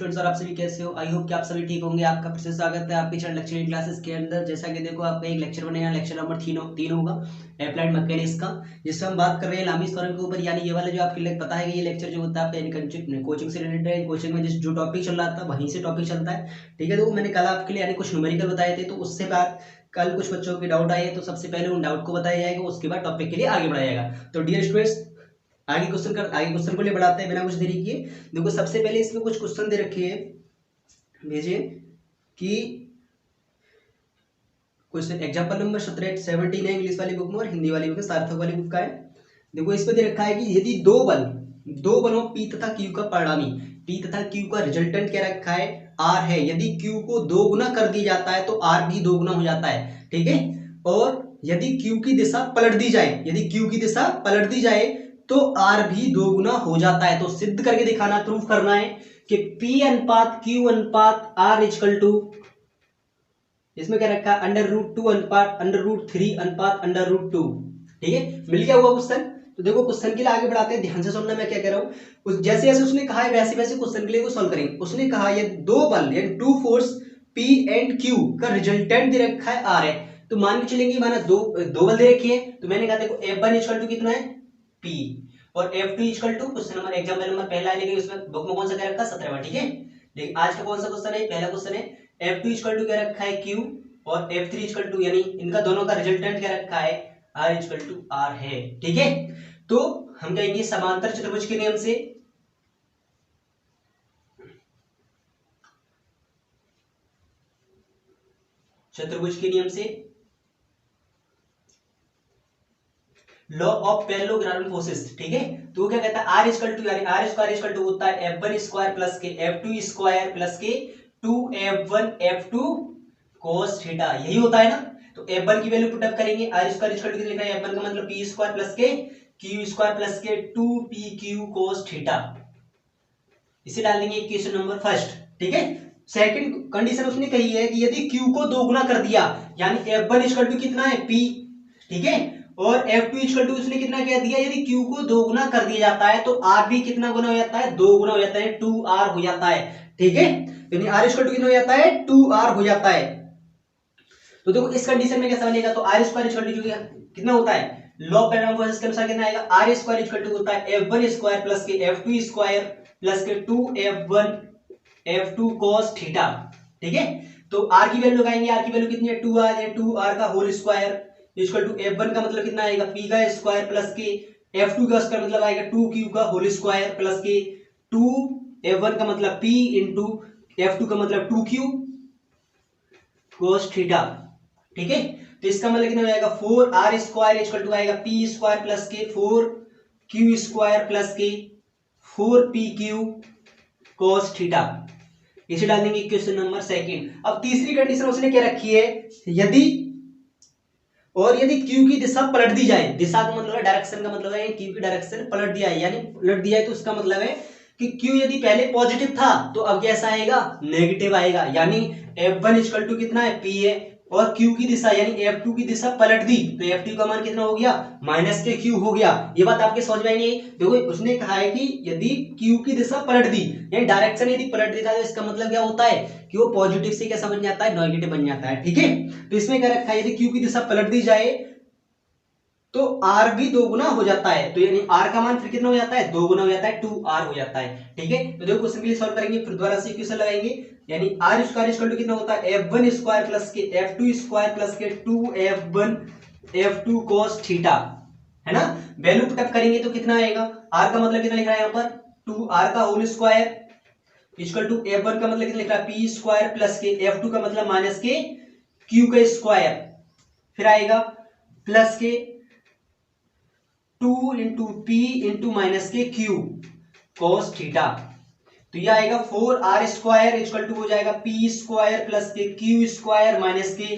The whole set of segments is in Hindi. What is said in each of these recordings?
स्टूडेंट्स, और आप सभी कैसे हो? आई होप कि आप सभी ठीक होंगे। आपका फिर से स्वागत है आपके चैनल लेक्चर क्लासेस के अंदर। जैसा कि देखो, आपका एक लेक्चर बनेगा, लेक्चर नंबर 3 होगा अप्लाइड मैकेनिक्स का, जिसमें हम बात कर रहे हैं लामीस थ्योरम के ऊपर। यानी ये वाला जो आपके लिए पता है कि ये लेक्चर जो होता है आपका कोचिंग से रिलेटेड है। कोचिंग में जो टॉपिक चल रहा था वहीं से टॉपिक चलता है, ठीक है। तो मैंने कल आपके लिए यानी कुछ न्यूमेरिकल बताए थे, तो उससे बाद कल कुछ बच्चों के डाउट आए, तो सबसे पहले उन डाउट को बताया जाएगा, उसके बाद टॉपिक के लिए आगे बढ़ाया जाएगा। तो डियर स्टूडेंट्स, आगे क्वेश्चन को ले बढ़ाते हैं बिना कुछ देरी किए। देखो, सबसे पहले इसमें कुछ क्वेश्चन दे रखे हैं, भेजे कि क्वेश्चन एग्जांपल नंबर 17 है इंग्लिश वाली बुक में, और हिंदी वाली बुक में, सार्थक वाली बुक का है। देखो, इस पे दे रखा है कि यदि दो बलों P तथा Q का परिणामी, P तथा Q का रिजल्टेंट क्या रखा है, R है। यदि Q को 2 गुना कर दिया जाता है तो R भी 2 गुना हो जाता है, ठीक है। और यदि Q की दिशा पलट दी जाए, तो R भी 2 गुना हो जाता है। तो सिद्ध करके दिखाना, प्रूफ करना है कि P अनुपात Q अनुपात R इक्वल टू, इसमें क्या रखा है, √2 अनुपात √3 अनुपात √2, ठीक है। मिल गया हुआ क्वेश्चन। तो देखो, क्वेश्चन के लिए आगे बढ़ाते हैं, ध्यान से सुनना मैं क्या कह रहा हूं। जैसे जैसे उसने कहा है वैसे वैसे क्वेश्चन के लिए वो सॉल्व करेंगे। उसने कहा ये दो बल यानी two force P and Q का रिजल्टेंट दे रखा है R है। तो मान के चलेंगे माना दो बल दे रखी है। तो मैंने कहा देखो F1 इक्वल टू कितना है, P, और F2 equal to, question number example number पहला है, लेकिन उसमें बुक में कौन सा क्या रखा है, 17वां, ठीक है। लेकिन आज का कौन सा क्वेश्चन है, पहला क्वेश्चन है F2 इक्वल टू क्या रखा है, Q, और F3 इक्वल टू, यानी इनका दोनों का रिजल्टेंट क्या रखा है, R इक्वल टू R है, ठीक है। तो हम कहेंगे समांतर चतुर्भुज के नियम से, लॉ ऑफ पैरेललोग्राम फोर्सेस, ठीक है। तो वो क्या कहता है, R इक्वल टू, यानी R स्क्वायर इक्वल टू होता है F1 स्क्वायर प्लस के F2 स्क्वायर प्लस के 2F1 F2 cos थीटा, यही होता है ना। तो F1 की वैल्यू पुटअप करेंगे, R स्क्वायर इक्वल टू कितना लिखा है, F1 का मतलब P स्क्वायर प्लस के Q स्क्वायर प्लस के 2PQ cos थीटा, इसे डाल देंगे इक्वेशन नंबर फर्स्ट, ठीक है। सेकंड कंडीशन उसने कही है कि यदि Q को 2 गुना कर दिया, यानी F1 इक्वल टू कितना है, P, ठीक है, और F2 इक्वल टू उसने कितना कह दिया, यदि Q को 2 गुना कर दिया जाता है तो R भी कितना गुना हो जाता है, 2 गुना हो जाता है, 2R हो जाता है, ठीक है। यानी R इक्वल टू कितना हो जाता है, 2R हो जाता है। तो देखो, इस कंडीशन में कैसा बनेगा, तो R स्क्वायर इक्वल टू कितना होता है, लॉ ऑफ पैरेलल फोर्सेस के अनुसार कितना आएगा, R स्क्वायर इक्वल टू होता है F1 स्क्वायर प्लस के F2 स्क्वायर प्लस के 2F1 F2 cos थीटा, ठीक है। तो R की वैल्यू लगाएंगे, R की वैल्यू कितनी है, 2R है, 2R का whole square equal to F1 का मतलब कितना आएगा, P का स्क्वायर प्लस के F2 का स्क्वायर मतलब आएगा 2Q का होल स्क्वायर प्लस के 2F1 का मतलब P इंटू F2 का मतलब 2Q cos थीटा, ठीक है। तो इसका मतलब कितना हो जाएगा, 4R स्क्वायर इक्वल टू आएगा P स्क्वायर प्लस के 4Q स्क्वायर प्लस के 4PQ cos थीटा, इसे डाल देंगे इक्वेशन नंबर सेकंड। अब तीसरी कंडीशन उसने क्या रखी है, यदि Q की दिशा पलट दी जाए, दिशा का मतलब है डायरेक्शन, का मतलब है Q की डायरेक्शन पलट दिया है, यानी पलट दिया है, तो उसका मतलब है कि Q यदि पहले पॉजिटिव था तो अब कैसा आएगा, नेगेटिव आएगा। यानी F1 इक्वल टू कितना है, P है, और Q की दिशा यानी F2 की दिशा पलट दी तो F2 का मान कितना हो गया, माइनस के Q हो गया। ये बात आपके समझ में आई नहीं? देखो, उसने कहा है कि यदि Q की दिशा पलट दी, यानी डायरेक्शन यदि पलट दी था, तो इसका मतलब क्या होता है कि वो पॉजिटिव से कैसा बन जाता है, नेगेटिव बन जाता है, ठीक है। तो इसमें क्या रखा है, यदि Q की दिशा पलट दी जाए तो R भी 2 गुना हो जाता है, तो यानी R का मान फिर कितना हो जाता है, 2 गुना हो जाता है, 2R हो जाता है, ठीक है। तो देखो, क्वेश्चन के लिए सॉल्व करेंगे, फिर दोबारा से इक्वेशन लगाएंगे, यानी R स्क्वायर इक्वल टू कितना होता है, F1 स्क्वायर प्लस के F2 स्क्वायर प्लस के 2F1 F2 cos थीटा, है ना। वैल्यू पुटअप करेंगे तो कितना आएगा, R का मतलब कितना लिख रहा है यहाँ पर, 2R का whole square equal to F1 का मतलब कितना लिख रहा है, P स्क्वायर प्लस के F2 का मतलब माइनस के Q का स्क्वायर, फिर आएगा प्लस के 2 इंटू P इंटू माइनस के Q cos थीटा। तो ये आएगा 4R स्क्वायर इक्वल टू हो जाएगा P स्क्वायर प्लस के Q स्क्वायर माइनस के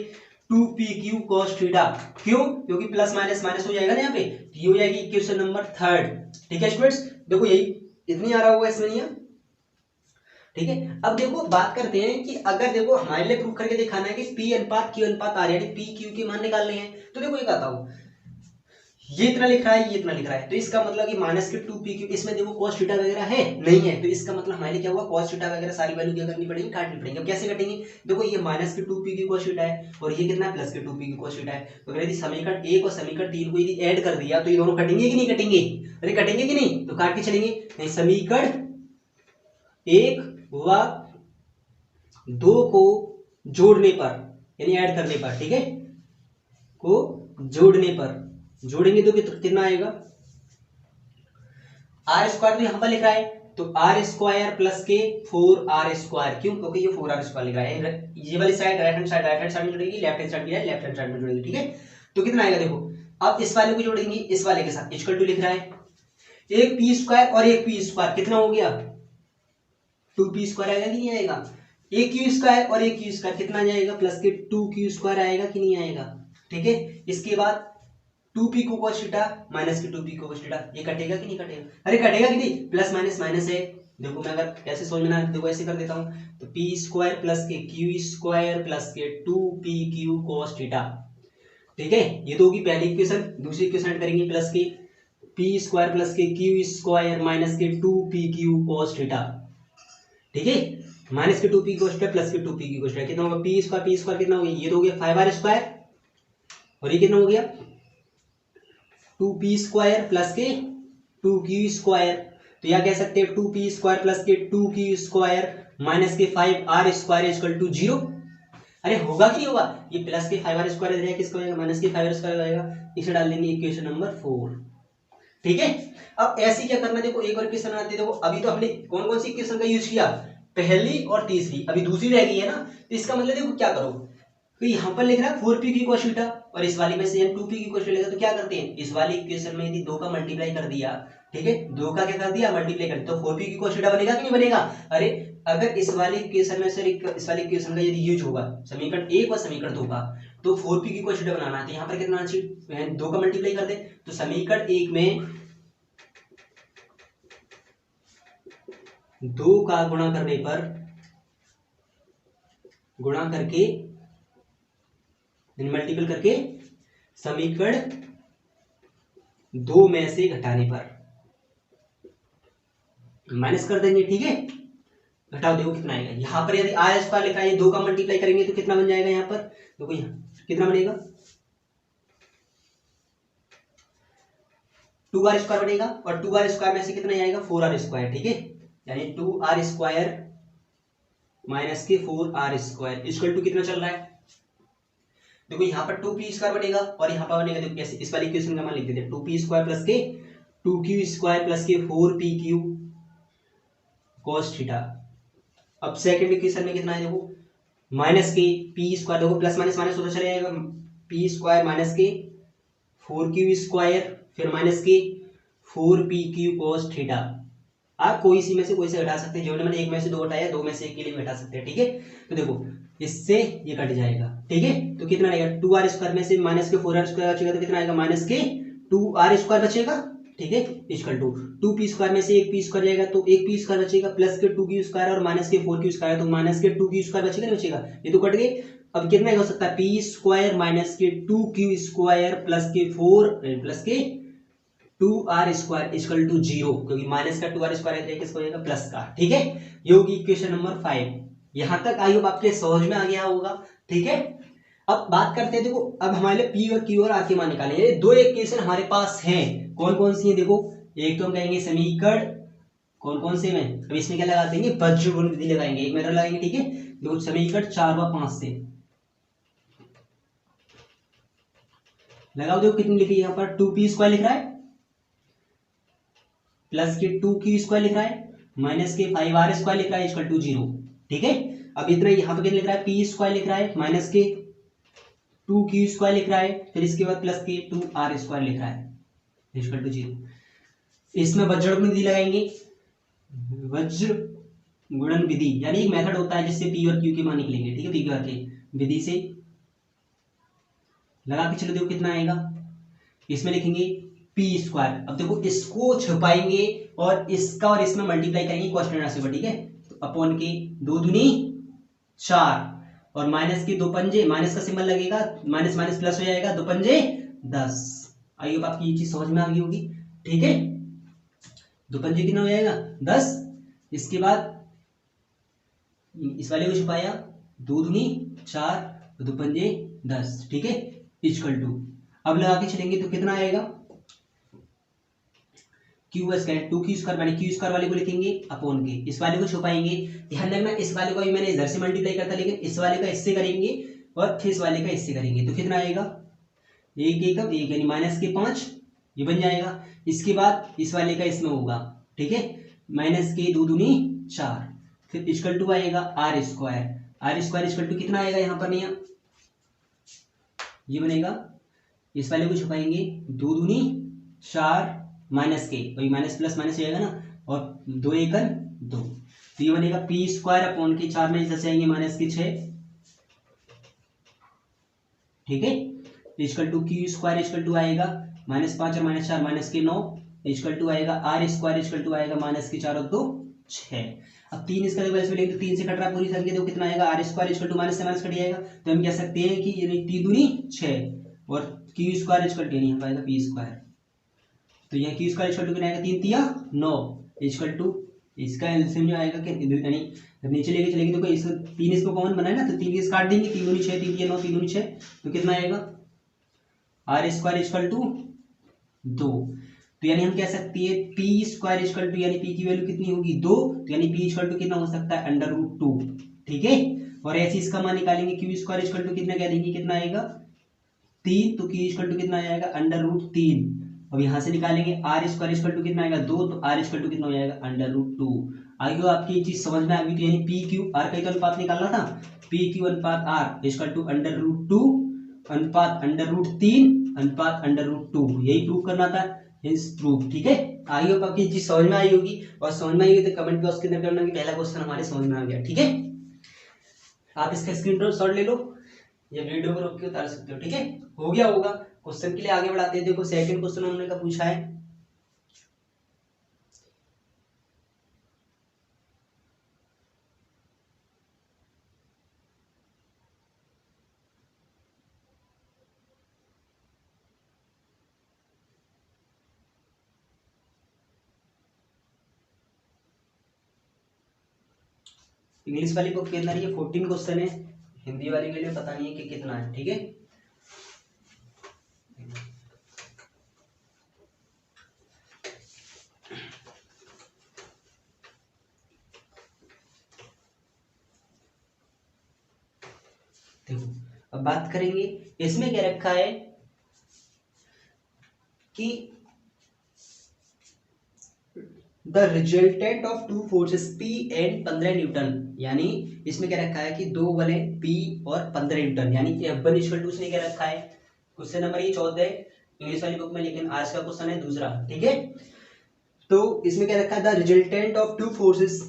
2PQ cos थीटा। क्यों? क्योंकि प्लस माइनस माइनस हो जाएगा ना यहाँ पे, तो ये हो जाएगी इक्वेशन नंबर थर्ड, ठीक है स्टूडेंट्स। देखो, यही इतनी आ रहा होगा इसमें नहीं, ठीक है। अब देखो, बात करते हैं कि अगर देखो हमारे लिए प्रूफ करके दिखाना है कि P अनुपात Q अनुपात R, यानी P Q के मान निकालने हैं। तो देखो, ये कहता हूं, ये इतना लिख रहा है, ये इतना लिख रहा है, तो इसका मतलब कि माइनस के 2p इसमें देखो cos थीटा वगैरह है नहीं है, तो इसका मतलब हमारे क्या हुआ, cos थीटा वगैरह सारी वैल्यू क्या करनी पड़ेगी, काटनी पड़ेगी। अब कैसे कटेंगे, देखो ये माइनस के 2p cos थीटा है और ये कितना प्लस के 2p cos थीटा है, तो यदि समीकरण 1 और समीकरण 3 को यदि ऐड कर दिया तो ये दोनों कटेंगे कि नहीं कटेंगे, अरे कटेंगे कि नहीं, तो काट के चलेंगे। नहीं, समीकरण 1 व 2 को जोड़ने पर यानी ऐड करने पर, ठीक है, को जोड़ने पर जोड़ेंगे तो कितना आएगा, आर स्क्वायर तो यहां पर लिख रहा है, तो आर स्क्वायर प्लस के 4r स्क्वायर, क्यों, क्योंकि ये 4r स्क्वायर लिख रहा है, ये वाली साइड राइट हैंड साइड में जुड़ेगी, लेफ्ट हैंड साइड भी है, लेफ्ट हैंड साइड में जुड़ेगी, ठीक है। तो कितना आएगा देखो, अब इस वाले को जोड़ेंगे इस वाले के साथ, इक्वल टू लिख रहा है, एक पी स्क्वायर और एक पी स्क्वायर कितना हो गया, 2p स्क्वायर आएगा कि नहीं आएगा, एक क्यू स्क्वायर और एक क्यू स्क्वायर कितना जाएगा, प्लस के 2q स्क्वायर आएगा कि नहीं आएगा, ठीक है। इसके बाद 2p को cos थीटा माइनस के 2p को cos थीटा, ये कटेगा कि नहीं कटेगा, अरे कटेगा कि नहीं, प्लस माइनस माइनस है, देखो मैं अगर कैसे समझ में ना देखो ऐसे कर देता हूं, तो p स्क्वायर प्लस के q स्क्वायर प्लस के 2pq cos थीटा, ठीक है, ये तो होगी पहली इक्वेशन। दूसरी इक्वेशन करेंगे प्लस के p स्क्वायर प्लस के q स्क्वायर माइनस के 2pq cos थीटा, ठीक है, माइनस के 2p cos थीटा प्लस के 2pq cos थीटा, कितना होगा, p स्क्वायर कितना हो गया, ये तो हो गया 5r स्क्वायर और ये कितना हो गया 2p स्क्वायर प्लस के 2q स्क्वायर, तो यह कह सकते हैं 2p स्क्वायर प्लस के 2q स्क्वायर माइनस के 5r स्क्वायर इक्वल टू 0। अरे होगा कि नहीं होगा, ये प्लस के 5r स्क्वायर रहेगा, किसका होगा, माइनस के 5r स्क्वायर रहेगा, इसे डाल देंगे इक्वेशन नंबर 4, ठीक है। अब ऐसी क्या करना, देखो एक और इक्वेशन आती है, देखो अभी तो हमने कौन कौन सी इक्वेशन का यूज किया, पहली और तीसरी, अभी दूसरी रह गई है ना, तो इसका मतलब देखो क्या करो, तो यहां पर लिख रहा है 4p की cos थीटा और इस वाली में से हम 2p की cos थीटा लेगा, तो क्या करते हैं, इस वाली इक्वेशन में यदि 2 का मल्टीप्लाई कर दिया, ठीक है, 2 का क्या कर दिया मल्टीप्लाई कर दिया, तो 4p की cos थीटा बनेगा कि नहीं बनेगा, अरे अगर इस वाली इक्वेशन में से इस वाली इक्वेशन का यदि यूज होगा समीकरण 1 और समीकरण 2 का, तो 4p की cos थीटा बनाना है, तो यहां पर कितना चाहिए, 2 का मल्टीप्लाई कर दे, तो समीकरण 1 में 2 का गुणा करने पर, गुणा करके मल्टीपल करके समीकरण 2 में से घटाने पर माइनस कर देंगे, ठीक है, घटाओ देखो कितना आएगा, यहां पर यदि आर स्क्वायर लिखा है, ये 2 का मल्टीप्लाई करेंगे तो कितना बन जाएगा, यहां पर देखो यहां कितना बनेगा 2r स्क्वायर बनेगा और 2r स्क्वायर में से कितना आएगा 4r स्क्वायर, ठीक है, यानी 2r स्क्वायर माइनस के 4r स्क्वायर इक्वल टू कितना चल रहा है, देखो यहाँ पर 2p स्क्वायर बनेगा और यहाँ पर बनेगा, देखो कैसे, इस वाली इक्वेशन का मान लिख देते हैं, 2p स्क्वायर प्लस के 2q स्क्वायर प्लस के 4pq cos थीटा। अब सेकंड इक्वेशन में कितना है, देखो माइनस के p स्क्वायर, देखो प्लस माइनस माइनस होता चला जाएगा, p स्क्वायर माइनस के 4q स्क्वायर फिर माइनस के 4pq cos थीटा। आप कोई सी में से कोई से घटा सकते हैं, जो मैंने एक में से 2 घटाया, 2 में से एक के लिए घटा सकते हैं, ठीक है। तो देखो इससे ये कट जाएगा, ठीक है, तो कितना आएगा 2r स्क्वायर में से माइनस के 4r स्क्वायर बचेगा, तो कितना आएगा माइनस के 2r स्क्वायर बचेगा, ठीक है, इक्वल टू 2p स्क्वायर में से एक p स्क्वायर जाएगा, तो एक p स्क्वायर बचेगा प्लस के 2q स्क्वायर और माइनस के 4q स्क्वायर, तो माइनस के 2q स्क्वायर बचेगा नहीं बचेगा, ये तो कट गए। अब कितना हो सकता है p स्क्वायर माइनस के 2q स्क्वायर प्लस के 2r स्क्वायर इक्वल टू 0, क्योंकि माइनस का 2r स्क्वायर है किसको जाएगा प्लस का, ठीक है, ये होगी इक्वेशन नंबर 5। यहां तक आई होप आपके समझ में आ गया होगा, ठीक है। अब बात करते हैं, देखो अब हमारे लिए p और q और r के मान निकाले, ये दो इक्वेशन हमारे पास हैं, कौन कौन सी हैं, देखो एक तो हम कहेंगे समीकरण कौन कौन से में, अब इसमें क्या लगा देंगे वज्र गुण विधि लगाएंगे, एक मेथड लगाएंगे, ठीक है, देखो समीकरण 4 व 5 से लगाओ, देखो कितनी लिखी है, यहाँ पर 2p स्क्वायर लिख रहा है प्लस के 2q स्क्वायर लिख रहा है माइनस के 5r स्क्वायर लिख रहा है इक्वल टू 0, ठीक है। अब इतना यहाँ पे क्या लिख रहा है p स्क्वायर लिख रहा है माइनस के 2q स्क्वायर लिख रहा है, फिर इसके बाद प्लस के 2r स्क्वायर लिख रहा है इक्वल टू 0। इसमें वज्र गुणन विधि लगाएंगे, वज्र गुणन विधि यानी एक मेथड होता है जिससे p और q के मान निकलेंगे, ठीक है, p के विधि से लगा के चलो, देखो कितना आएगा, इसमें लिखेंगे p स्क्वायर, अब देखो इसको छुपाएंगे और इसका और इसमें मल्टीप्लाई करेंगे कांस्टेंट राशि पर, ठीक है, तो अपॉन के 2 दूनी 4 और माइनस के 2 पंजे, माइनस का सिंबल लगेगा, माइनस माइनस प्लस हो जाएगा, 2 पंजे 10, आई होप आपकी ये चीज समझ में आ गई होगी। ठीक है, दो पंजे कितना हो जाएगा 10। इसके बाद इस वाले को छुपाया, 2 दूनी 4, 2 पंजे 10। ठीक है, इक्वल टू, अब लगा के चलेंगे तो कितना आएगा क्यू स्क्वायर, 2q² माने q² वाले को लिखेंगे अपॉन के, इस वाले को छुपाएंगे। ध्यान रखना इस वाले को भी मैंने इधर से मल्टीप्लाई करता, लेकिन इस वाले का इससे करेंगे और फिर इस वाले का इससे करेंगे तो कितना आएगा 1 एकम 1 यानी -5 ये बन जाएगा। इसके बाद इस वाले का इसमें होगा। ठीक है, -2 दूनी 4, फिर इक्वल टू आएगा r² इक्वल टू कितना आएगा यहाँ पर नहीं, ये बनेगा, इस वाले को छुपाएंगे 2 दूनी 4 माइनस के, वही माइनस प्लस माइनस हो जाएगा ना, और 2 एकम 2, तो ये बनेगा p² अपॉन के 4 में जैसे आएंगे -6। ठीक है, equal to q² equal to आएगा -5 और -4 -9 इक्वल टू आएगा r² इक्वल टू आएगा -4 और 2 6। अब 3 इसका जब इसमें लेंगे तो 3 से कट रहा है पूरी संख्या, तो कितना आएगा r² इक्वल टू माइनस से माइनस कट जाएगा, तो हम कह सकते हैं कि यानी 3 दूनी 6 और q² इक्वल टू नहीं आएगा p², तो यहाँ q² इक्वल टू कितना आएगा 3 तिया 9 इक्वल टू इसका एलसीएम जो आएगा कि यानी नीचे लेके चलेंगे तो इस 3 इसको कॉमन बनाए ना, तो 3 इस काट देंगे, 3 दूनी 6 3 तिया 9 3 दूनी 6, तो कितना आएगा r² इक्वल टू 2, तो यानी हम कह सकते हैं p² इक्वल टू, यानी p की वैल्यू कितनी होगी 2, तो यानी p इक्वल टू कितना हो सकता है √2। ठीक है, और ऐसे इसका मान निकालेंगे q² इक्वल टू कितना कह देंगे कितना आएगा 3, तो q इक्वल टू कितना आ जाएगा √3। अब यहाँ से निकालेंगे r² इक्वल टू कितना आएगा 2, तो r इक्वल टू कितना हो जाएगा √2। आगे आपकी ये चीज समझ में आ गई, तो यानी PQ r का अनुपात निकालना था, PQ अनुपात r इक्वल टू √2 अनुपात √3 अनुपात √2, यही प्रूव करना था, हिंस प्रूफ। ठीक है, आई होप आपकी चीज समझ में आई होगी, और समझ में आई होगी तो कमेंट बॉक्स के अंदर करना कि पहला क्वेश्चन हमारे समझ में आ गया। ठीक है, आप इसका स्क्रीनशॉट ले लो या वीडियो को रोक के उतार सकते हो। ठीक है, हो गया होगा। क्वेश्चन के लिए आगे बढ़ाते हैं। देखो सेकंड क्वेश्चन हमने का पूछा है, इंग्लिश वाली बुक के अंदर ये 14 क्वेश्चन है, हिंदी वाली के लिए पता नहीं है कि कितना है। ठीक है, देखो अब बात करेंगे, इसमें क्या रखा है कि the resultant of 2 forces P and 15 Newton, यानी इसमें क्या रखा है कि 2 बले P और 15 न्यूटन, यानी F1 इक्वल टू उसने क्या रखा है, क्वेश्चन नंबर ये 14 है इंग्लिश वाली बुक में, लेकिन आज का क्वेश्चन है दूसरा। ठीक है, तो इसमें क्या रखा है the resultant of 2 forces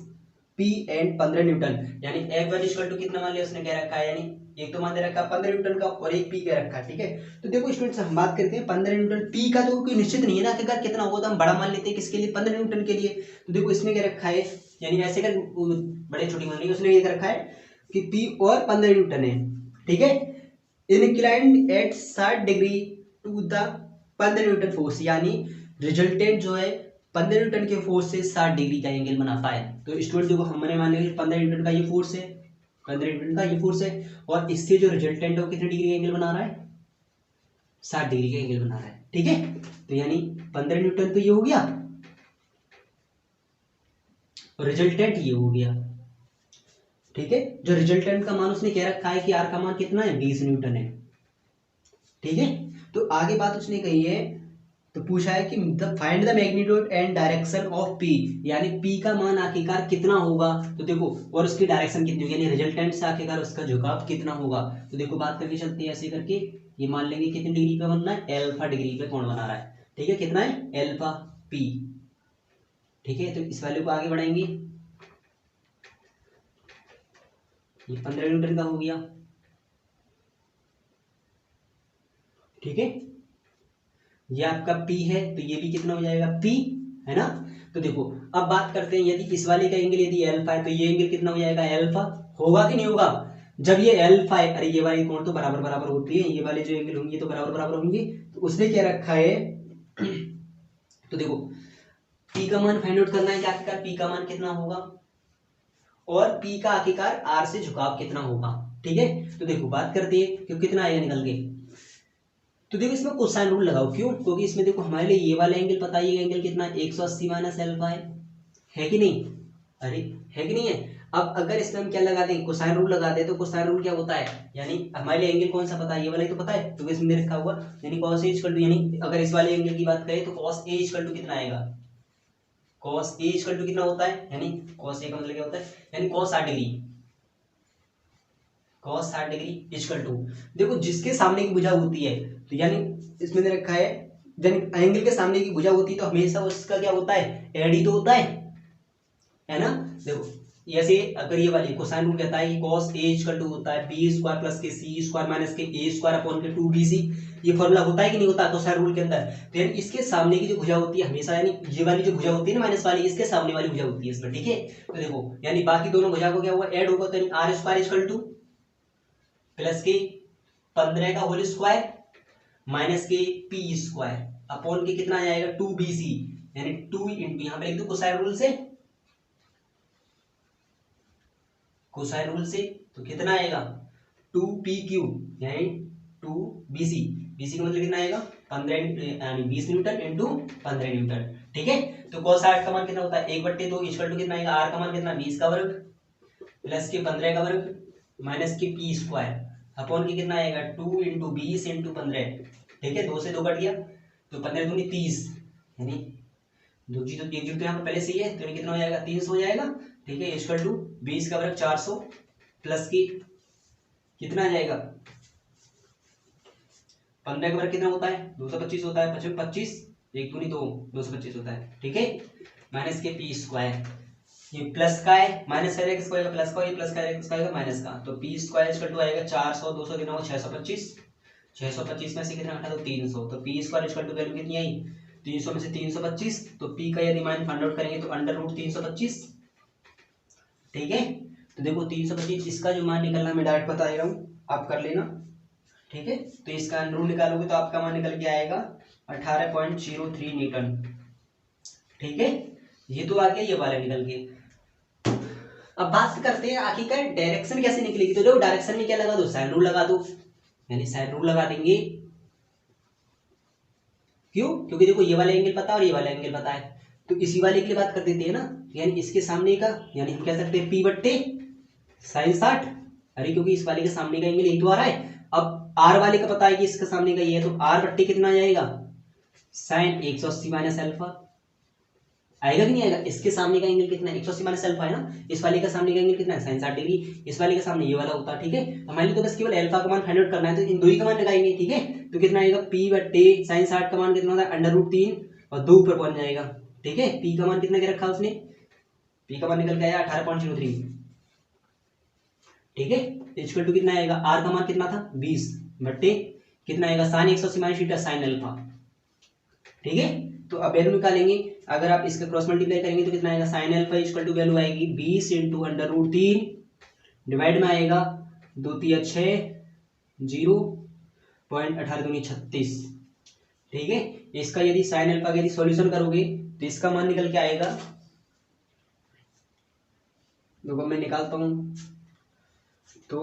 P and 15 Newton, यानी F1 इक्वल टू कितना मान लिया उसने क्या रखा है, यानी एक तो मान दे रखा है 15 न्यूटन का और एक P का रखा है। ठीक है, तो देखो स्टूडेंट्स हम बात करते हैं 15 न्यूटन, P का तो कोई निश्चित नहीं है ना, आखिरकार कितना होगा, तो हम बड़ा मान लेते हैं किसके लिए 15 न्यूटन के लिए। तो देखो इसमें क्या रखा है, यानी ऐसे कर बड़े छोटी मान ली, उसने ये रखा है कि P और 15 न्यूटन है। ठीक है, inclined at 60 degree to the 15 newton force, यानी रिजल्टेंट जो है 15 न्यूटन के फोर्स से 60 डिग्री का एंगल बनाता है। तो स्टूडेंट देखो हमने मान लिया 15 न्यूटन का ये फोर्स है, 15 न्यूटन का ये फोर्स है, और इससे जो रिजल्टेंट है वो कितने डिग्री का एंगल बना रहा है 60 डिग्री का एंगल बना रहा है। ठीक है, तो यानी 15 न्यूटन तो ये हो गया और रिजल्टेंट ये हो गया। ठीक है, जो रिजल्टेंट का मान उसने क्या रखा है कि आर का मान कितना है 20 न्यूटन है। ठीक है, तो आगे बात उसने कही है, तो पूछा है कि find the magnitude and direction of P, यानी P का मान आखिरकार कितना होगा, तो देखो और उसकी डायरेक्शन कितनी होगी, यानी रिजल्टेंट से आखिरकार उसका झुकाव कितना होगा। तो देखो बात करके चलते हैं ऐसे करके, ये मान लेंगे कितनी डिग्री पे बनना है, अल्फा डिग्री पे कौन बना रहा है। ठीक है, कितना है अल्फा P। ठीक है, तो इस वैल्यू को आगे बढ़ाएंगे, ये 15 न्यूटन का हो गया। ठीक है, ये आपका P है, तो ये भी कितना हो जाएगा P, है ना। तो देखो अब बात करते हैं, यदि इस वाले का एंगल यदि अल्फा है तो ये एंगल कितना हो जाएगा अल्फा, होगा कि नहीं होगा। जब ये अल्फा है, अरे ये वाली कोण तो बराबर बराबर होती है, ये वाले जो एंगल होंगे तो बराबर बराबर होंगे, तो उसने क्या रखा है तो देखो पी का मान फाइंड आउट करना है कि आखिरकार पी का मान कितना होगा और पी का आखिरकार आर से झुकाव कितना होगा। ठीक है, तो देखो बात करते हैं कि कितना आएगा निकल के। तो देखो इसमें कोसाइन रूल लगाओ, क्यों? क्योंकि इसमें देखो हमारे लिए ये वाला एंगल पता है, ये एंगल कितना 180 माइनस अल्फा है कि नहीं? अरे है कि नहीं है? अब अगर इसमें हम क्या लगा दें, कोसाइन रूल लगा दें, तो कोसाइन रूल क्या होता है, यानी हमारे लिए एंगल कौन सा पता है, ये वाला ही तो पता है, तो इसमें रखा हुआ यानी cos a इक्वल टू, यानी अगर इस वाले एंगल की बात करें तो cos a इक्वल टू कितना आएगा, cos a इक्वल टू कितना होता है, यानी cos a का मतलब क्या होता है, यानी cos 60 degree, cos 60 degree equal to, देखो जिसके सामने की भुजा होती है, तो यानी इसमें दे रखा है एंगल के सामने की भुजा होती है तो हमेशा उसका क्या होता है, एडी तो होता है ना। देखो ऐसे अगर ये वाली कोसाइन रूल कहता है कि cos a इक्वल टू होता है b स्क्वायर प्लस के c स्क्वायर माइनस के a स्क्वायर अपॉन के 2bc, ये फॉर्मूला होता है कि नहीं होता कोसाइन रूल के अंदर। तो यानी इसके सामने की जो भुजा होती है हमेशा, यानी ये वाली जो भुजा होती है ना माइनस वाली, इसके सामने वाली भुजा होती है इसमें। ठीक है, तो देखो यानी बाकी दोनों भुजा को क्या हुआ, ऐड होगा, तो यानी R square equal to plus के 15 का होल स्क्वायर माइनस के पी स्क्वायर अपॉन के कितना आ जाएगा 2bc, यानी 2 इंटू यहाँ पे लिख दो कोसाइन रूल से, कोसाइन रूल से तो कितना आएगा 2pq यानी 2bc, bc का मतलब कितना आएगा 15 यानी 20 न्यूटन इंटू 15 न्यूटन। ठीक है, तो cos 60 का मान कितना होता है 1/2 इक्वल टू कितना आएगा, r का मान कितना 20 का वर्ग प्लस के 15 का वर्ग माइनस के p स्क्वायर अपॉन के कितना आएगा 2 इंटू 20 इंटू 15। ठीक है, 2 से 2 कट गया तो 15 दूनी 30, यानी दो चीज तो एक जुड़ तो यहाँ पर पहले से ही है, तो कितना हो जाएगा 300 हो जाएगा। ठीक है, इक्वल टू 20 का वर्ग 400 प्लस की कितना आ जाएगा 15 का वर्ग कितना होता है 225 होता है, 25 25 एक दूनी 2 225 होता है। ठीक है, माइनस के पी स्क्वायर, ये प्लस का है माइनस का किसको आएगा प्लस का, ये प्लस का किसका आएगा माइनस का, तो पी स्क्वायर इक्वल टू आएगा 400 200 कितना होगा 625, 625 में से कितना हटा दो 300, तो P square equal to value कितनी आई 300 में से 325, तो पी का यदि मान फाइंड आउट करेंगे तो अंडर रूट 325। ठीक है, तो देखो 325 इसका जो मान निकलना मैं डायरेक्ट बता रहा हूँ, आप कर लेना। ठीक है, तो इसका अंडर रूट निकालोगे तो आपका मान निकल के आएगा 18.03 न्यूटन। ठीक है, ये तो आ गया ये वाला निकल के। अब बात करते हैं आखिरकार डायरेक्शन कैसे निकलेगी, तो देखो डायरेक्शन में क्या लगा दो साइन रूल लगा दो, यानी साइन रूल लगा देंगे, क्यों? क्योंकि देखो ये वाला एंगल पता है और ये वाला एंगल पता है, तो इसी वाले की बात कर देते हैं ना, यानी इसके सामने का, यानी हम कह सकते हैं p बट्टे साइन 60, अरे क्योंकि इस वाले के सामने का एंगल यही तो आ रहा है। अब r वाले का पता है कि इसके सामने का ये है, तो r बट्टे कितना आ जाएगा साइन 180 माइनस अल्फा आएगा कि नहीं आएगा। इसके सामने का एंगल कितना है 180 माइनस अल्फा है ना, इस वाले का सामने का एंगल कितना है साइन 60 डिग्री, इस वाले के सामने ये वाला होता है। ठीक है, हमारे लिए तो बस केवल अल्फा का मान फाइंड आउट करना है, तो इन दो ही का मान लगाएंगे। ठीक है, तो कितना आएगा p बट्टे साइन 60 का मान कितना होता है अंडर रूट 3 और 2 ऊपर पहुंच जाएगा। ठीक है, p का मान कितना के रखा उसने, p का मान निकल के आया 18.03। ठीक है, इक्वल टू कितना आएगा r का मान कितना था 20 बट्टे कितना आएगा sine 180 minus theta sine alpha. ठीक है, तो अब वैल्यू निकालेंगे, अगर आप इसका क्रॉस मल्टीप्लाई करेंगे तो कितना आएगा sine alpha equal to value आएगी 20 इंटू अंडर रूट 3 डिवाइड में आएगा 2 3 6 0.18 दूनी 36। ठीक है, इसका यदि साइन अल्फा का यदि सॉल्यूशन करोगे तो इसका मान निकल के आएगा, देखो मैं निकालता हूं, तो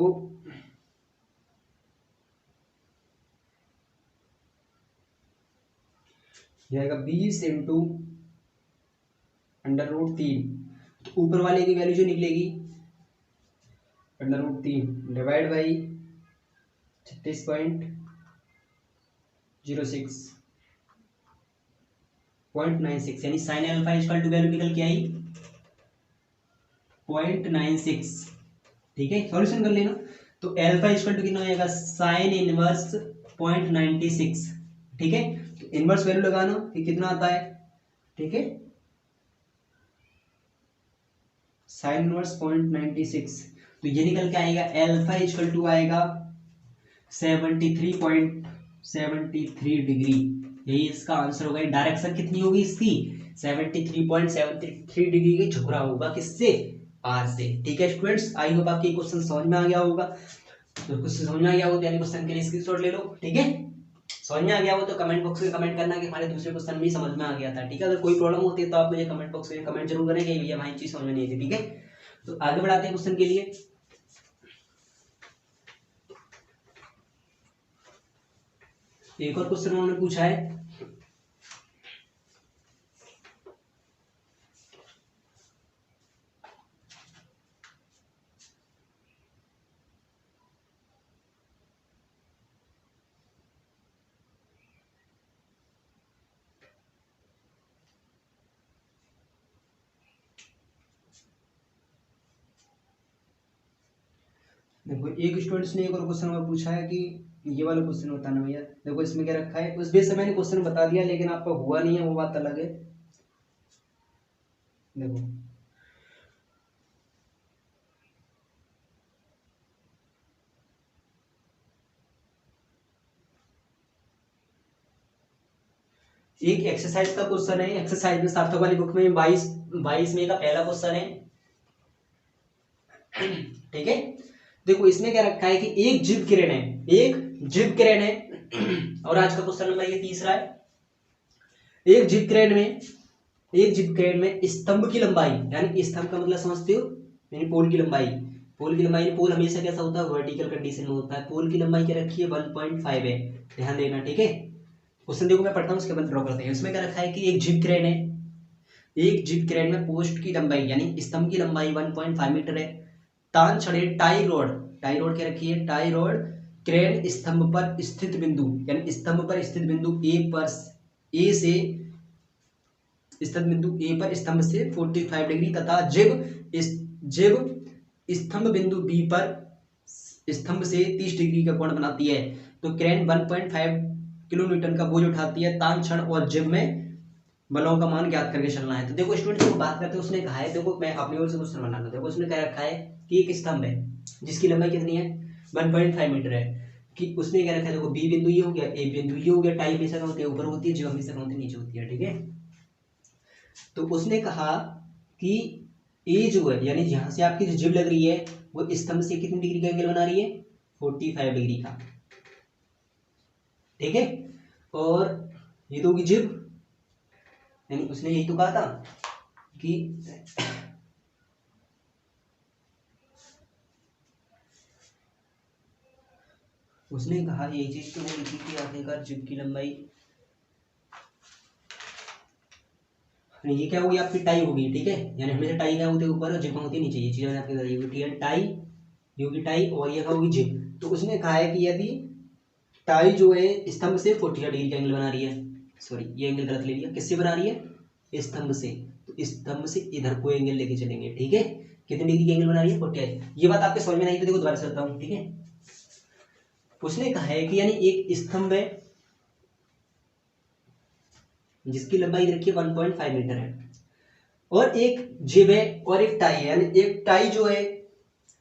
यह आएगा 20 इंटू अंडर रूट 3, तो ऊपर वाले की वैल्यू जो निकलेगी अंडर रूट 3 डिवाइड बाई 36.06.96, यानी sine alpha equal to value निकल के आई 0.96। ठीक है, सॉल्यूशन कर लेना, तो अल्फा इक्वल टू कितना आएगा साइन इनवर्स 0.96। ठीक है, तो इनवर्स वैल्यू लगाना कि कितना आता है। ठीक है, साइन इनवर्स 0.96, तो ये निकल के आएगा अल्फा इक्वल टू आएगा 73.73 डिग्री, यही इसका आंसर होगा। डायरेक्शन कितनी होगी इसकी 73.73 डिग्री की झुक रहा होगा, किससे आर से। ठीक है स्टूडेंट्स, आई होप आपके क्वेश्चन समझ में आ गया होगा। तो क्वेश्चन समझ में आ गया हो तो यानी क्वेश्चन के लिए स्क्रीनशॉट ले लो। ठीक है, समझ में आ गया हो तो कमेंट बॉक्स में कमेंट करना कि हमारे दूसरे क्वेश्चन भी समझ में आ गया था। ठीक है, अगर कोई प्रॉब्लम होती है तो आप मुझे कमेंट बॉक्स में कमेंट जरूर करें कि भैया हमारी चीज समझ में नहीं आई थी। ठीक है, तो आगे बढ़ाते हैं क्वेश्चन के लिए। एक और क्वेश्चन उन्होंने पूछा है, देखो एक स्टूडेंट्स ने एक और क्वेश्चन में पूछा है कि ये वाला क्वेश्चन बताना भैया। देखो इसमें क्या रखा है, उस बेस से मैंने क्वेश्चन बता दिया लेकिन आपका हुआ नहीं है, वो बात अलग है। देखो एक एक्सरसाइज का क्वेश्चन है, एक्सरसाइज में सार्थक वाली बुक में 22 में का पहला क्वेश्चन है। ठीक है, देखो इसमें क्या रखा है कि एक जीव किरण है, एक जीव किरण है और आज का क्वेश्चन नंबर ये तीसरा है। एक जीव किरण में स्तंभ की लंबाई, यानी स्तंभ का मतलब समझते हो, यानी पोल की लंबाई। पोल हमेशा कैसा होता है, वर्टिकल कंडीशन में होता है। पोल की लंबाई क्या रखी है, 1.5 है, ध्यान देना। ठीक है, क्वेश्चन देखो मैं पढ़ता हूँ उसके बाद ड्रॉ करते हैं। इसमें क्या रखा है कि एक जीव किरण है, एक जीव किरण में पोस्ट की लंबाई यानी स्तंभ की लंबाई 1.5 मीटर है। तान छड़े टाई रोड क्या रखी है, टाई रोड क्रेन स्तंभ पर स्थित बिंदु, यानी स्तंभ पर स्थित बिंदु ए से स्तंभ से 45 डिग्री तथा जिब स्तंभ बिंदु बी पर स्तंभ से 30 डिग्री का कोण बनाती है। तो क्रेन 1.5 किलो न्यूटन का बोझ उठाती है। तान छड़ और जिब में बलों का मान ज्ञात करके चलना है। तो देखो स्टूडेंट को बात करते हैं, उसने कहा है, देखो मैं अपनी ओर से क्वेश्चन बनाता हूं। देखो उसने क्या रखा है कि एक स्तंभ है जिसकी लंबाई कितनी है, 1.5 मीटर है। कि उसने क्या रखा है, देखो बी बिंदु ये हो गया, ए बिंदु ये हो गया, टाई हमेशा कहाँ होती है, ऊपर होती है, जिब हमेशा कहाँ होती है, नीचे होती है। ठीक है, तो उसने कहा कि ए जो है, यानी जहां से आपकी जो जिब लग रही है वो स्तंभ से कितनी डिग्री का एंगल बना रही है, 45 डिग्री का। ठीक है, और ये तो होगी जिब, यानी उसने यही तो कहा था कि उसने कहा ये चीज तो नहीं लिखी कि आखिरकार जिब की लंबाई, ये क्या होगी आपकी टाई होगी। ठीक है, यानी हमेशा टाई क्या होती है ऊपर और जिब होती है नीचे, ये चीज आपकी होगी टाई, ये होगी टाई और ये क्या होगी जिब। तो उसने कहा है कि यदि टाई जो है स्तंभ से 45 डिग्री का एंगल बना रही है, सॉरी ये एंगल गलत ले लिया, किससे बना रही है, स्तंभ से, तो स्तंभ से इधर को एंगल लेके चलेंगे। ठीक है, कितने डिग्री का एंगल बना रही है, 45। ये बात आपके समझ में नहीं तो देखो दोबारा से बताता हूँ। ठीक है, उसने कहा है कि यानी एक स्तंभ है जिसकी लंबाई रखी है 1.5 मीटर है, और एक जिब है और एक टाई है, यानी एक टाई जो है,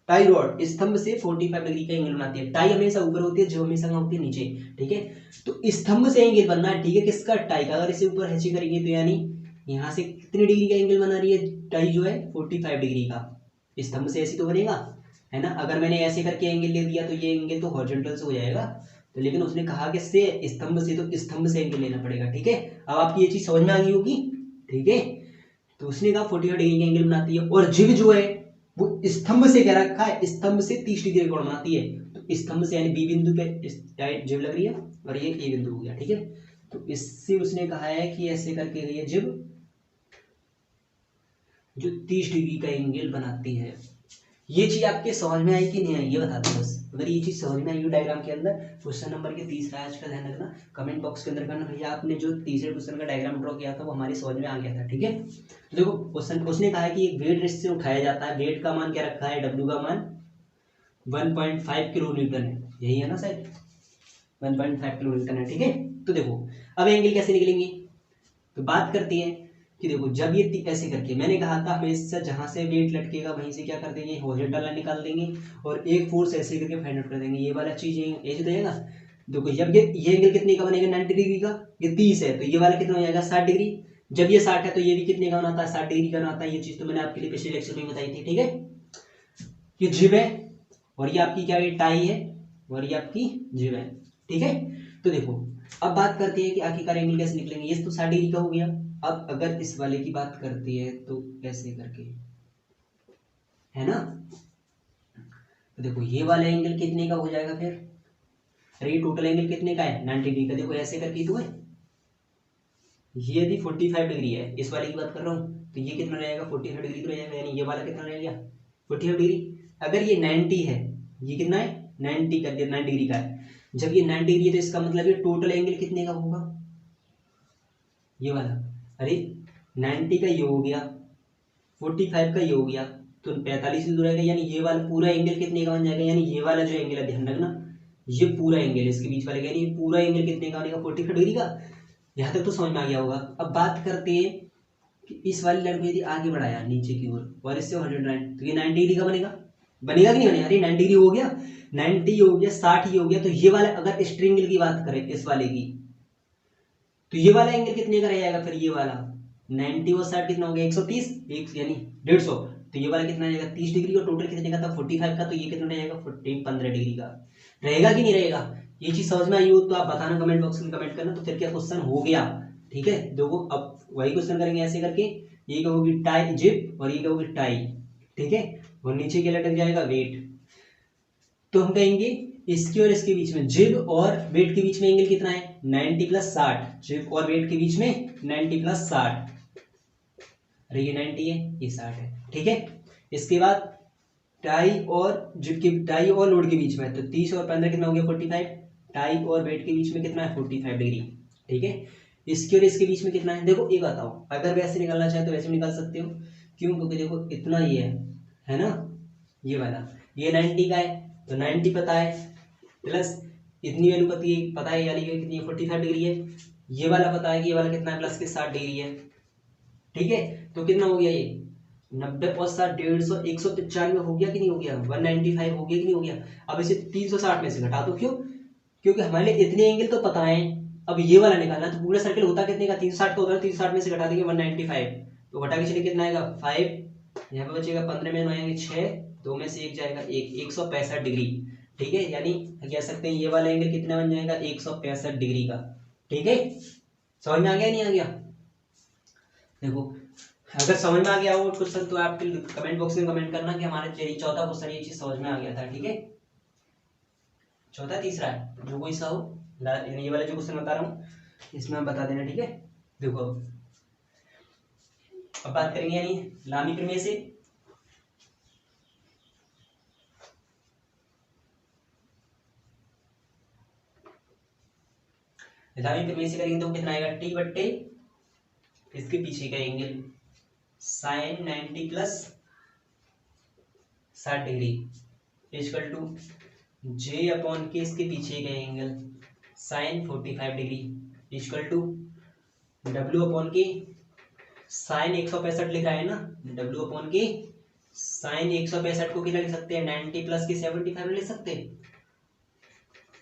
टाई रॉड स्तंभ से 45 डिग्री का एंगल बनाती है। टाई हमेशा ऊपर होती है, जिब हमेशा कहाँ होती है, नीचे। ठीक है, तो स्तंभ से एंगल बनना है। ठीक है, किसका, टाई का। अगर इसे ऊपर हैची करेंगे तो यानी यहाँ से कितनी डिग्री का एंगल बना रही है टाई जो है, 45 डिग्री का। स्तंभ से ऐसे तो बनेगा, है ना। अगर मैंने ऐसे करके एंगल ले दिया तो ये एंगल तो हॉरिजॉन्टल से हो जाएगा। तो लेकिन उसने कहा कि से स्तंभ से, तो स्तंभ से एंगल लेना पड़ेगा। ठीक है, अब आपकी ये चीज समझ में आ गई होगी। ठीक है, तो उसने कहा 45 डिग्री का एंगल बनाती है, और जिब जो है वो स्तंभ से क्या रखा है, स्तंभ से 30 डिग्री कोण बनाती है। तो स्तंभ से यानी बी बिंदु पे जिब लग रही है और ये ए बिंदु हो गया। ठीक है, तो इससे उसने कहा है कि ऐसे करके ये जिब जो 30 डिग्री का एंगल बनाती है। ये चीज आपके समझ में आई कि नहीं आई, ये बता दो बस। अगर ये चीज समझ में आई हो डायग्राम के अंदर, क्वेश्चन नंबर के तीसरा आज का ध्यान रखना, कमेंट बॉक्स के अंदर करना भैया आपने जो तीसरे क्वेश्चन का डायग्राम ड्रॉ किया था वो हमारी समझ में आ गया था। ठीक है, तो देखो क्वेश्चन उसने कहा है कि एक वेट रेस्ट से उठाया जाता है, वेट का मान क्या रखा है, डब्ल्यू का मान 1.5 किलो न्यूटन है, यही है ना सर, 1.5 किलो न्यूटन है। ठीक है, तो देखो अब एंगल कैसे निकलेंगे, तो बात करती है कि देखो जब ये ऐसे करके, मैंने कहा था हमेशा जहां से वेट लटकेगा वहीं से क्या कर देंगे, हॉरिजॉन्टल लाइन निकाल देंगे और एक फोर्स ऐसे करके फाइंड आउट कर देंगे। ये वाला चीज ऐसे तो जाएगा। देखो जब ये एंगल कितने का बनेगा, 90 डिग्री का, ये 30 है, तो ये वाला कितना हो जाएगा, 60 डिग्री। जब ये 60 है तो ये भी कितने का बनाता है, 60 डिग्री का बनाता है। ये चीज तो मैंने आपके लिए पिछले लेक्चर में बताई थी, ठीक है। ये जिब है और ये आपकी क्या है, टाई है, और ये आपकी जिब है, ठीक है। तो देखो अब बात करते हैं कि आखिरकार एंगल कैसे निकलेंगे। ये तो 60 डिग्री का हो गया। अब अगर इस वाले की बात करते हैं तो ऐसे करके, है ना। तो देखो ये वाला एंगल कितने का हो जाएगा फिर, अरे ये टोटल एंगल कितने का है, 90 डिग्री का। देखो ऐसे करके तो है, ये यदि 45 डिग्री है, इस वाले की बात कर रहा हूँ, तो ये कितना रहेगा, 45 डिग्री तो रहेगा, यानी ये वाला कितना रहेगा 45 डिग्री। अगर ये 90 है, ये कितना है 90 का, 90 डिग्री का है। जब ये 90 डिग्री है तो इसका मतलब ये टोटल एंगल कितने का होगा, ये वाला। अरे 90 का ये हो गया, 45 का ये हो गया, तो 45 ही तो रहेगा, यानी ये वाला पूरा एंगल कितने का बन जाएगा, यानी ये वाला जो एंगल है, ध्यान रखना, ये पूरा एंगल इसके बीच वाले, यानी ये पूरा एंगल कितने का बनेगा, 45 डिग्री का। यहाँ तक तो समझ में आ गया होगा। अब बात करते हैं कि इस वाली लड़ को यदि आगे बढ़ाया नीचे की ओर और इससे 109, तो ये 90 डिग्री का बनेगा, बनेगा कि नहीं बनेगा। अरे 90 डिग्री हो गया, 90 हो गया, 60 हो गया। तो ये वाला अगर स्ट्रिंग एंगल की बात करें इस वाले की, तो ये वाला एंगल कितने का रह जाएगा फिर, ये वाला 90 और 60 कितना हो गया 130, एक यानी 150। तो ये वाला कितना रहेगा 30 डिग्री, और टोटल कितने का था 45 का, तो ये कितना रहेगा 15 डिग्री का रहेगा कि नहीं रहेगा। ये चीज समझ में आई हो तो आप बताना कमेंट बॉक्स में, कमेंट करना। तो फिर क्या क्वेश्चन हो गया, ठीक है। देखो अब वही क्वेश्चन करेंगे ऐसे करके, ये कहोगी टाई जिप और ये कहोगी टाई, ठीक है, और नीचे क्या लटक जाएगा वेट। तो हम कहेंगे इसके और इसके बीच में, जिब और वेट के बीच में एंगल कितना है 90 प्लस 60, जिब और वेट के बीच में 90 प्लस 60, अरे ये 90 है ये 60 है, ठीक है। इसके बाद टाई और जिब की, टाई और लोड के बीच में, तो 30 और 15 कितना हो गया 45, टाई और वेट के बीच में कितना है 45 डिग्री, ठीक है। इसके और इसके बीच में कितना है, देखो ये बताओ, अगर वैसे निकालना चाहे तो वैसे निकाल सकते हो, क्यों, क्योंकि देखो इतना ये है ना, ये वाला, ये 90 का है तो 90 पता है, प्लस इतनी वैल्यू पता है यानी कि कितनी 45 डिग्री है, ये वाला पता है कि ये वाला कितना है प्लस के 60 डिग्री है, ठीक है। तो कितना हो गया ये 90 प्लस 60 150, 195 हो गया कि नहीं हो गया, 195 हो गया कि नहीं हो गया। अब इसे 360 में से घटा दो, क्यों, क्योंकि हमारे लिए इतने एंगल तो पता है। अब ये वाला निकालना, तो पूरा सर्कल होता कितने का 360 का होता है, 360 में से घटा देंगे 195, तो घटा के चलिए कितना आएगा 5, यहाँ पे बचेगा 15 में आएंगे 6, 2 में से 1 जाएगा 165 डिग्री, ठीक है। यानी कह सकते हैं ये वाला एंगल कितना बन जाएगा 165 डिग्री का, ठीक है। समझ में आ गया नहीं आ गया। देखो अगर समझ में आ गया वो क्वेश्चन तो आप कमेंट बॉक्स में कमेंट करना कि हमारे चौथा क्वेश्चन ये चीज समझ में आ गया था, ठीक है। चौथा तीसरा है जो कोई सा हो, ये वाला जो क्वेश्चन बता रहा हूँ इसमें आप बता देना, ठीक है। देखो अब बात करेंगे यानी लामी प्रमेय से। लामी प्रमेय से करेंगे तो कितना आएगा टी बट्टे इसके पीछे का angle sine 90 plus 60 degree equal to J upon के इसके पीछे का angle sine 45 degree equal to W upon के साइन 165 लिखा है ना, डब्ल्यू अपॉन के साइन 165 को कितना लिख सकते हैं 90 प्लस के 75 में लिख सकते हैं,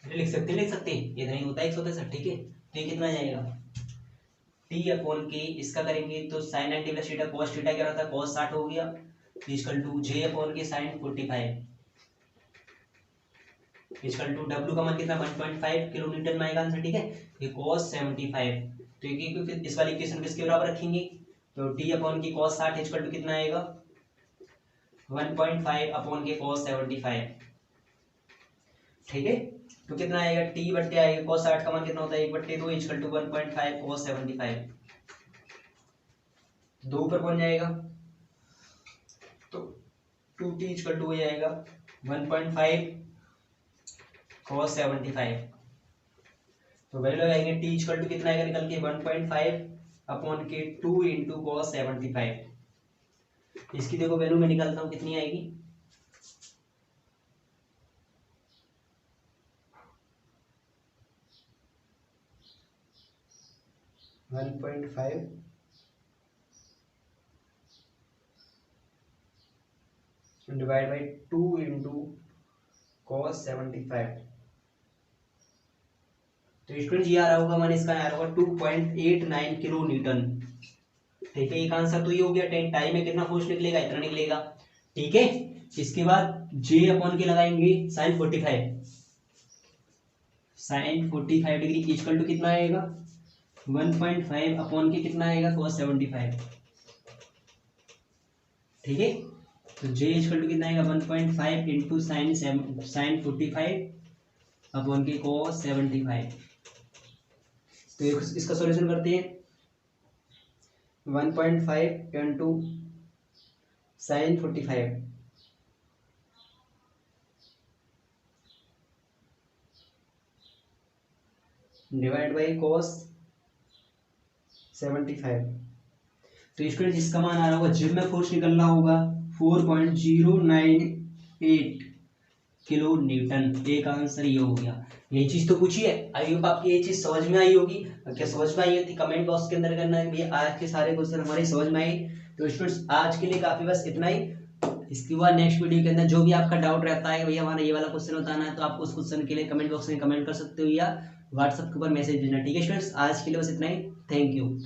लिख सकते इतना ही होता है 165, ठीक है। तो ये कितना जाएगा टी अपॉन के, इसका करेंगे तो sine 90 plus theta cos theta क्या रहता है कॉस 60 हो गया इक्वल टू जे अपॉन के साइन 45 इक्वल टू डब्ल्यू का मान कितना 1.5 किलो न्यूटन में आएगा आंसर, ठीक है। ये cos 75, तो ये इस वाली इक्वेशन किसके बराबर रखेंगे, तो t अपॉन की cos 60 इक्वल टू कितना आएगा 1.5 अपॉन के cos 75, ठीक है। तो कितना आएगा t बट्टे आएगा cos 60 का मान कितना होता है 1/2 इक्वल टू 1.5 cos 75, दो ऊपर कौन जाएगा तो 2t इक्वल टू हो जाएगा 1.5 cos 75, तो वैल्यू लगाएंगे t इक्वल टू कितना आएगा निकल के 1.5 अपॉन के 2 इंटू cos 75, इसकी देखो वैल्यू में निकालता हूँ कितनी आएगी 1.5 डिवाइड बाई 2 इंटू cos 75, तो स्टूडेंट ये आ रहा होगा मैंने इसका आ रहा होगा 2.89 किलो न्यूटन, ठीक है, एक आंसर तो ये हो गया। टाइम में कितना फोर्स निकलेगा, इतना निकलेगा। ठीक है, इसके बाद जे अपॉन के लगाएंगे sine 45, sine 45 degree equal to कितना आएगा 1.5 अपॉन के कितना आएगा cos 75। ठीक है, तो जे इक्वल टू कितना आएगा 1.5 इंटू साइन 45 अपॉन के cos 75। तो इसका सॉल्यूशन करते हैं। 1.5 into sine 45 divide by cos 75। तो स्टूडेंट इसका मान आ रहा होगा, जिम में फोर्स निकल रहा होगा 4.098 किलो न्यूटन। एक आंसर ये हो गया। यही चीज तो पूछी है। आई होप आपकी ये चीज समझ में आई होगी। क्या समझ में आई थी कमेंट बॉक्स के अंदर करना है भैया। आज के सारे क्वेश्चन हमारे समझ में आए। तो स्टूडेंट्स आज के लिए काफी बस इतना ही। इसके बाद नेक्स्ट वीडियो के अंदर जो भी आपका डाउट रहता है भैया हमारा ये वाला क्वेश्चन बताना है, तो आप उस क्वेश्चन के लिए कमेंट बॉक्स में कमेंट कर सकते हो या व्हाट्सएप के ऊपर मैसेज भेजना। ठीक है स्टूडेंट्स, आज के लिए बस इतना ही। Thank you.